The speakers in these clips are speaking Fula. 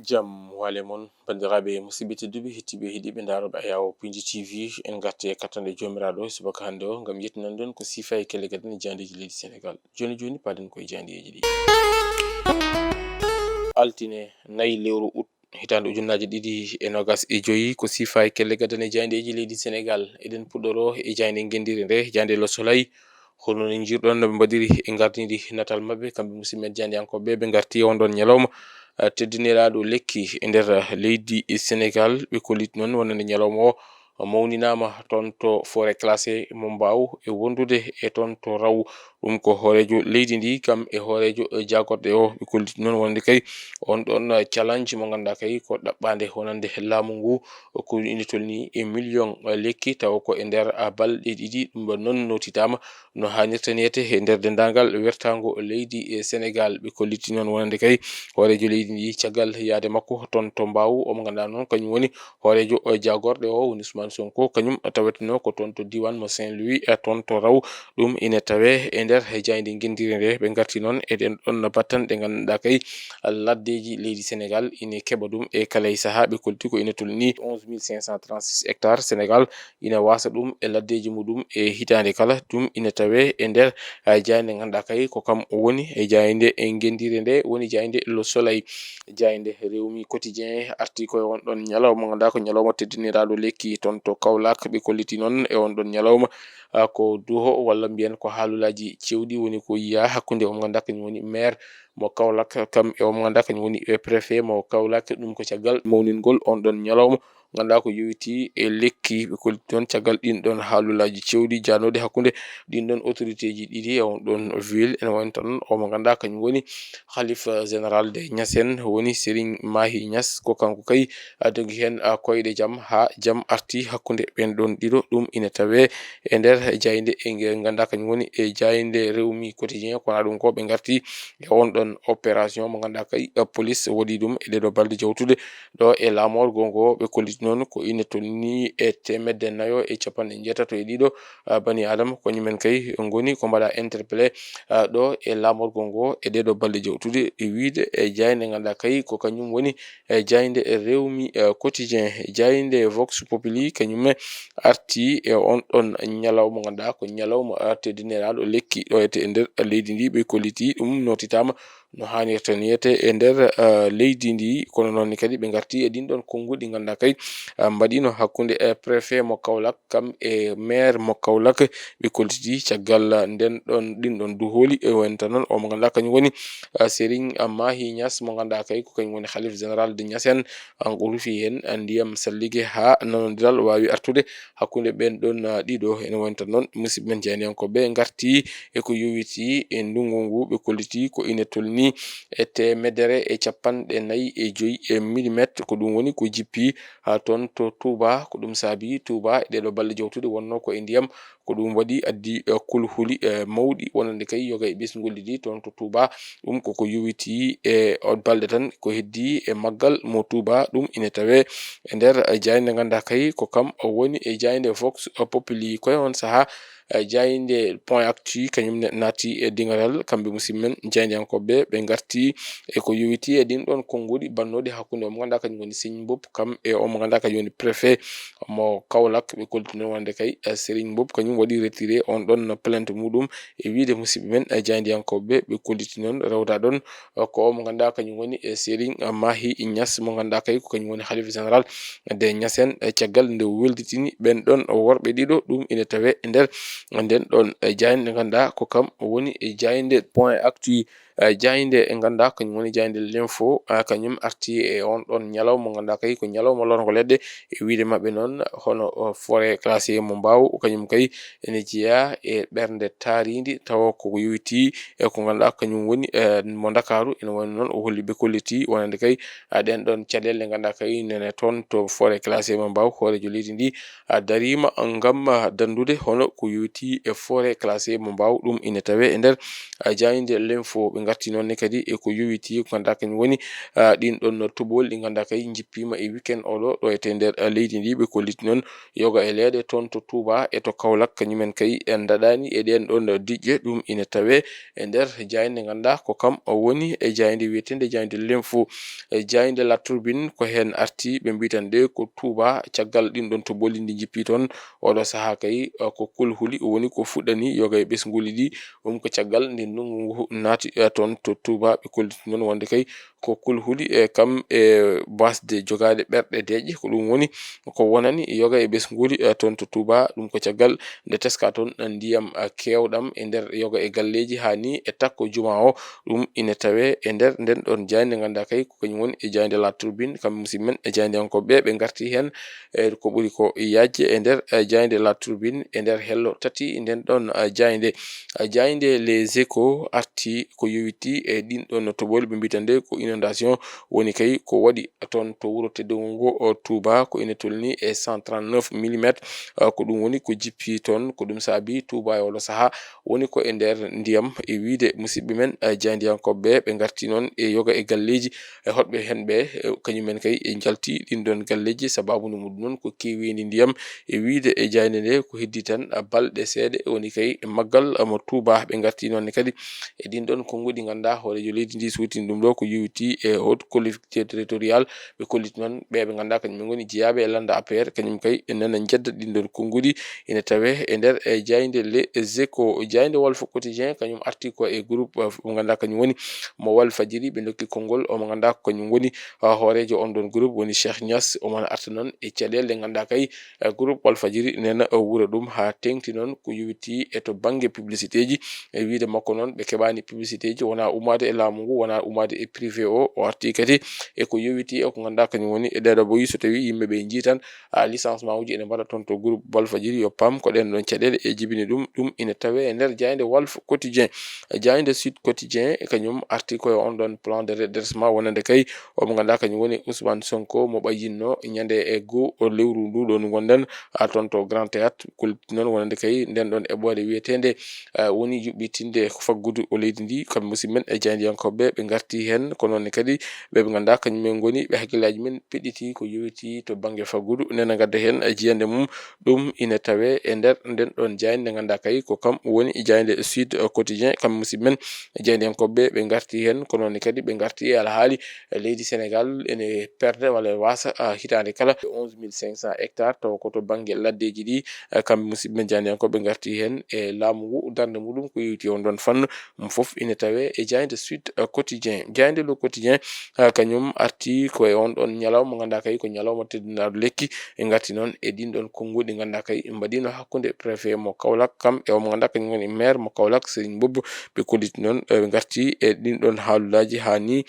jam wale mon bandiraɓe musidɓe tedduɓe hettiɓe heeɗiɓe daroɓe Ayawo Pinji TV en garte katande jomiraɗo subaka hande o gam yettinan ɗon ko sifa e kelle gaden e jandeji leydi Sénégal joni paden koye jandeji ɗi altine nayi lewru août hitande ujunnaje 2025 ko sifa e kelle gaden e jandeji leydi Sénégal eɗen puɗɗoro e jande gendiri nde jande Lossolay hono ni jirɗon no ɓe mbaɗiri e gardidi natal mabɓe kamɓe musidɓe jandiyankoɓe ɓe garti on ɗon ñalawma teddiniraɗo lekki e nder leydi Sénégal ɓe kollit noon wonande ñalawma o mawninama toon to forêt classé mo Mbaw e wondude e toon to raw ɗum ko horejo leydi ndi kam e horejo jagorɗe o ɓe kollit noon wonande kay on ɗon challenge mo ganduɗa kay ko ɗaɓɓade wonande laamu ngu ko ina tolni e million lekki taw ko e nder balɗe ɗiɗi ɗum noon notitama no hannirta niyete e nder dendagal wertago leydi Sénégal ɓe kolliti noon wonande kay horejo leydi ndi caggal yaade makko toon to Mbaw omo ganduɗa noon kañum woni horejo jagorɗe o woni Ousmane Sonko kañum taweteno ko toon to diwan mo Saint-Louis toon to raw ɗum ina tawe e nder jayde guendiri nde ɓe garti noon eɗen ɗon battan ɗe ganduɗa kay laddeji leydi Sénégal ina keɓa ɗum e kala e saaha ɓe kolti ko ina tolni 11536 hectares Sénégal ina wasa ɗum e laddeji muɗum e hitande kala ɗum ina tawe e nder jayde ganduɗa kay ko kam woni e jayde e guendiri nde woni jayde Lossolay jayde Rewmi Quotidien arti koye on ɗon ñalawma ganduɗa ko ñalawma teddiniraɗo lekki toon to Kaolack ɓe kolliti noon e on ɗon ñalawma ko duho walla mbiyen ko haalulaji cewɗi woni ko yiya hakkude omo ganduɗa kañum woni maire mo Kaolack kam e omo ganduɗa kañum woni préfet mo Kaolack ɗum ko caggal mawningol on ɗon ñalawma ganduɗa ko yowiti e lekki ɓe kolti toon caggal ɗin ɗon haalulaji cewɗi janode hakkude ɗin ɗon autorité ji ɗiɗi e on ɗon ville ene woni tan omo ganduɗa kañum woni khalife général de Niassène woni Serigne Mahi Niass ko kanko kay dogi hen koyɗe jaam ha jaam arti hakkude ɓen ɗon ɗiɗo ɗum ina tawe e nder jayde e ganduɗa kañum woni e jayde Rewmi Quotidien kona ɗum ko ɓe garti e on ɗon opération mo ganduɗa kay police waɗi ɗum e ɗeɗo balɗe jawtude ɗo e lamorgo ngo ɓe kolliti noon ko ina tolni e 980 e ɗiɗo bani adama koñumen kay goni ko mbaɗa interpellé ɗo e lamorgo ngo e ɗeɗo balɗe jawtude e wiide e jayde ganduɗa kay ko kañum woni e jayde Rewmi Quotidien jayde Vox Populi kañum arti e on ɗon ñalawma ganduɗa ko ñalawma teddiniraɗo lekki ɗo e nder leydi ndi ɓe kolliti ɗum notitama no hannirta niyete e nder leydi ndi kono noon kadi ɓe garti e ɗin ɗon konguɗi ganduɗa kay mbaɗino hakkude préfet mo Kaolack kam e maire mo Kaolack ɓe kolliti caggal nden ɗon ɗin ɗon duholi e wonta noon omo ganduɗa kañum woni Serigne Mahi Niass mo ganduɗa kay ko kañum woni khalife général de Niassène ko rufi hen ndiyam salligue ha nanodiral wawi artude hakkude ɓen ɗon ɗiɗo ene wonta noon musidɓe men jeyaniyankoɓe garti e ko yowiti e ndungu ngu ɓe kolliti ko ina tolni e 145 millimétre ko ɗum woni ko jippi ha toon to Touba ko ɗum saabi Touba e ɗeɗo balɗe jawtude wonno ko e ndiyam ko ɗum waɗi addi kulhuli mawɗi wonande kay yoga e ɓesgolli ɗi toon to Touba ɗum koko yowiti e on balɗe tan ko heddi e maggal mo Touba ɗum ina tawe e nder jayde ganduɗa kay ko kam woni e jayde Vox Populi koye on saaha jayde point actu kañum naati e dingaral kamɓe musidɓe men jeydiyankoɓe ɓe garti e ko yowiti e ɗin ɗon konguɗi bannode hakkude omo ganduɗa kañum woni Serigne Mboup kam e omo ganduɗa kañum woni préfet mo Kaolack ɓe koltino wonde kay Serigne Mboup kañum waɗi retiré on ɗon plainte muɗum e wiide musidɓe men jeydiyankoɓe ɓe kolliti noon rewta ɗon ko omo ganduɗa kañum woni Serigne Mahi Niass mo ganduɗa kay ko kañum woni khalife général de Niassène caggal nde welditini ɓen ɗon worɓe ɗiɗo ɗum ina tawe e nder nden ɗon jayde ganduɗa ko kam woni e jayde point actu jayde e ganduɗa kañum woni jayde l'info kañum arti e on ɗon ñalawma mo ganduɗa kay ko ñalawma lorgo leɗɗe e wiide mabɓe noon hono forêt classé mo Mbaw kañum kay ene jeeya e ɓernde taaridi tawa ko yowiti e ko ganduɗa kañum woni mo Dakaru ene woni noon o holli ɓe kolliti wonande kay ɗen ɗon caɗele ganduɗa kay nene toon to forêt classé mo Mbaw horejo leydi ndi darima ngam dandude hono ko yowiti e forêt classé mo Mbaw ɗum ina tawe e nder jayde l'info ɓe ngarti noon ne kadi ko yowiti ko ganduɗa kañum woni ɗin ɗon tobol ɗi ganduɗa kadi jippima e weekend oɗo ɗo ete nder leydi ndi ɓe kolliti noon yoga e leeɗe toon to Touba e to Kaolack kañumen kay en daɗani e ɗen ɗon diƴƴe ɗum ina tawe e nder jayde ganduɗa ko kam woni e jayde wiyetede jayde Lemfo jayde La Turbine ko hen arti ɓe mbitan de ko Touba caggal ɗin ɗon toboli ndi jippi toon oɗo saaha kay ko kulhuli woni ko fuɗɗani yoga e ɓesguli ɗi ɗum ko caggal ndi ndungu naati toon to Touba ɓe kolliti noon wonde kay ko kulhuli kam basde jogade ɓerɗe deƴƴe ko ɗum woni ko wonani yoga e ɓesguli toon to Touba ɗum ko caggal nde teska toon ndiyam kewɗam e nder yoga e galleji hani e takko juma o ɗum ina tawe e nder nden ɗon jayde ganduɗa kay ko kañum woni e jayde La Turbine kamɓe musidɓe e jaydeyankoɓe ɓe garti hen ko ɓuri ko yajje e nder jayde La Turbine e nder hello tati nden ɗon jayde Les Échos arti ko yowiti e ɗin ɗon tobol ɓe mbitande ko inondation woni kay ko waɗi toon to wuro teddungo ngo Touba ko ina tolni e 139 millimétre ko ɗum woni ko jippi toon ko ɗum saabi Touba e oɗo saaha woni ko e nder ndiyam e wiide musidɓe men jaydiyankoɓe ɓe garti noon e yoga e galleji hoɗɓe hen ɓe kañumen kay e jalti ɗin ɗon galleji sababu nde muɗum noon ko kewindi ndiyam e wiide e jayde nde ko heddi tan balɗe seeɗa woni kay maggal mo Touba ɓe garti noon kadi e ɗin ɗon konngudi ɗi ganduɗa horejo leydi ndi sutini ɗum ɗo ko yowiti e haute collectivité territorial ɓe kolliti noon ɓe ganduɗa kañum goni jeeyaɓe e landa APR kañum kay nana jedda ɗin ɗon konngudi ina tawe e nder jayde Les Échos jayde Walf Quotidien kañum arti ko e groupe mo ganduɗa kañum woni mo Walfadjri ɓe dokki konngol omo ganduɗa ko kañum woni horejo on ɗon groupe woni Cheikh Niass omona arta noon e caɗele ɗe ganduɗa kay groupe Walfadjri nena wura ɗum ha tengti noon ko yowiti e to banggue publicité ji e wiide makko noon ɓe keɓani publicité ji wona ummade e laamu ngu wona ummade e privé o arti kadi e ko yowiti e ko ganduɗa kañum woni e ɗeɗo boyi so tawi yimɓeɓe jiitan licencement uji ene mbaɗa toon to groupe Walfadjri yo pam ko ɗen ɗon caɗele e jibini ɗum ina tawe e nder jayde Walf Quotidien jayde Sud Quotidien kañum arti koye on ɗon plan de redressement wonande kay omo ganduɗa kañum woni Ousmane Sonko mo ɓayinno ñande e goo lewru ndu ɗon gonɗen toon to Grand Théâtre kolti noon wonande kay nden ɗon eɓɓode wiyetede woni yuɓɓitinde faggudu o leydi ndi kamɓe musidɓe men e jaydiyankoɓe ɓe garti hen ko noon kadi ɓeɓe ganduɗa kañumen goni ɓe hakkillaji men peɗɗiti ko yowiti to banggue faggudu nena gadda hen jiyande mum ɗum ina tawe e nder nden ɗon jayde nde ganduɗa kay ko kam woni jayde Sud Quotidien kamɓe musidɓe men e jaydiyankoɓe ɓe garti hen ko noon kadi ɓe garti e alhaali leydi Sénégal ene perde walla wasa hitande kala 11 500 hectares taw koto banggue laddeji ɗi kamɓe musidɓe men jaydiyankoɓe ɓe garti hen e laamu ngu darde muɗum ko yowiti on ɗon fannu ɗum foof ina tawe e jayde Sud Quotidien jayde Le Quotidien kañum arti koye on ɗon ñalawma mo ganduɗa kay ko ñalawma teddinadu lekki e garti noon e ɗin ɗon konngudi ɗi ganduɗa kay mbaɗino hakkude préfet mo Kaolack kam e omo ganduɗa kañum woni maire mo Kaolack Serigne Mboup ɓe kolliti noon ɓe garti e ɗin ɗon haalullaji hani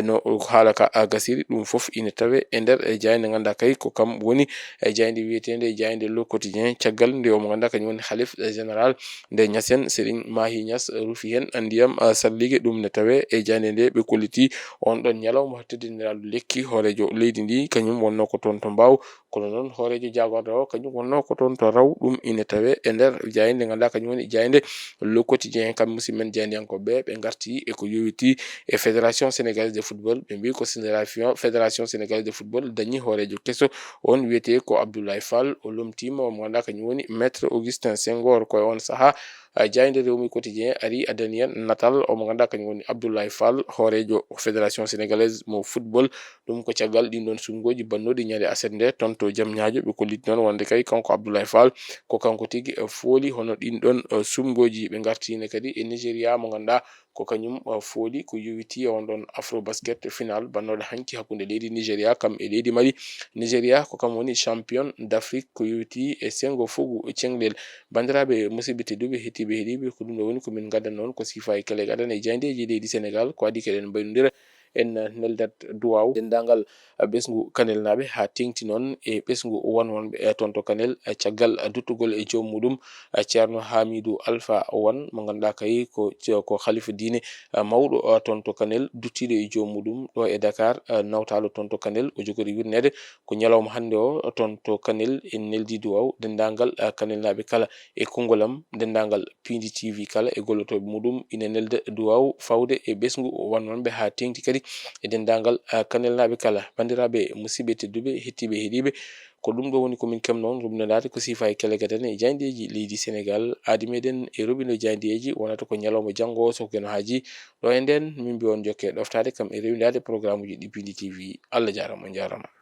no haala ka gasiri ɗum foof ina tawe e nder jayde ganduɗa kay ko kam woni jayde wiyetede jayde Le Quotidien caggal nde omo ganduɗa kañum woni halif général nde Niassène Serigne Mahi Niass rufi hen ndiyam salligue ɗum ne tawe e jayde nde ɓe kolliti on ɗon ñalawma teddiniraɗo lekki horejo leydi ndi kañum wonno ko toon to Mbaw kono noon horejo jagorɗo o kañum wonno ko toon to Raw ɗum ina tawe e nder jayde ganduɗa kañum woni jayde Le Quotidien kamɓe musidɓe men jaydiyankoɓe ɓe garti e ko yowiti e fédération sénégalaise de football ɓe mbi ko fédération sénégalaise de football dañi horejo kesso on wiyete ko Abdoulaye Fall o lomtima omo ganduɗa kañum woni maître Augustin Senghor koye on saaha jayde Rewmi Quotidien ari addani en natal omo ganduɗa kañum woni Abdoulaye Fall horejo fédération sénégalaise mo football ɗum ko caggal ɗin ɗon sungoji bannoɗi ñande aset nde toon to Diamniadio ɓe kolliti noon wonde kay kanko Abdoulaye Fall ko kanko tigui fooli hono ɗin ɗon sumgoji ɓe gartine kadi e Nigéria mo ganduɗa ko kañum fooli ko yowiti e on ɗon Afrobasket final bannoɗo hanki hakkude leydi Nigéria kam e leydi Mali Nigéria ko kam woni champion d'Afrique ko yowiti e sengo fogu cenglel bandiraɓe musidɓe tedduɓe hettiɓe heeɗiɓe ko ɗum ɗo woni komin gaddan noon ko sifa e kele gaɗan e jayndeji leydi Sénégal ko adi keɗen mbaynodira en neldat duwaw dendagal ɓesgu kanel naɓe ha tengti noon e ɓesgu wonwonɓe tonto kanel caggal duttugol e joom muɗum ceerno Hamidou Alpha Wane mo ganduɗa kay ko khalifa diine mawɗo tonto kanel duttiɗo e joom muɗum ɗo e Dakar nawtalo tonto kanel o jogori wirnede ko ñalawma hande o tonto kanel en neldi duwaw dendagal kanel naɓe kala e kongolam dendagal Pindi TV kala e gollotoɓe muɗum ina nelda duwaw fawde e ɓesgu wonwonɓe ha tengti kadi e dendagal kanel naɓe kala bandiraɓe musidɓe tedduɓe hettiɓe heeɗiɓe ko ɗum ɗo woni komin kem noon rumnodade ko siifa e kelle gadane e jayndeji leydi Sénégal aadi meɗen e roɓino jayndeji wonata ko ñalawma janggo soko ken haaji ɗo e nden min mbi on jokke ɗoftade kam e rewidade programme uji ɗi Pindi TV Allah jarama on jarama.